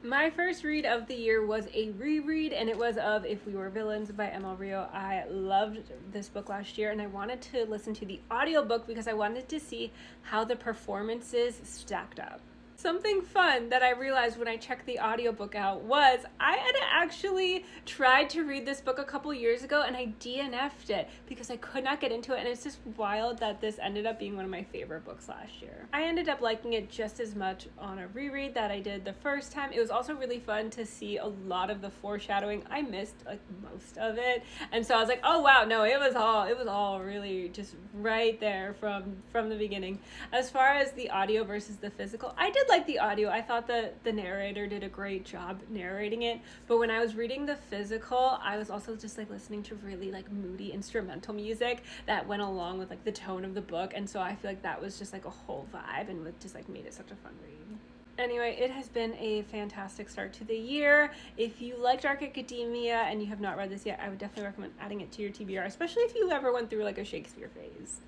My first read of the year was a reread, and it was of If We Were Villains by ML Rio. I loved this book last year, and I wanted to listen to the audiobook because I wanted to see how the performances stacked up. Something fun that I realized when I checked the audiobook out was I had actually tried to read this book a couple years ago and I DNF'd it because I could not get into it, and it's just wild that this ended up being one of my favorite books last year. I ended up liking it just as much on a reread that I did the first time. It was also really fun to see a lot of the foreshadowing. I missed like most of it, and so I was like, oh wow, no, it was all really just right there from the beginning. As far as the audio versus the physical, I did like the audio. I thought that the narrator did a great job narrating it, but when I was reading the physical, I was also just like listening to really like moody instrumental music that went along with like the tone of the book, and so I feel like that was just like a whole vibe and just like made it such a fun read. Anyway, it has been a fantastic start to the year. If you like Dark Academia and you have not read this yet, I would definitely recommend adding it to your TBR, especially if you ever went through like a Shakespeare phase.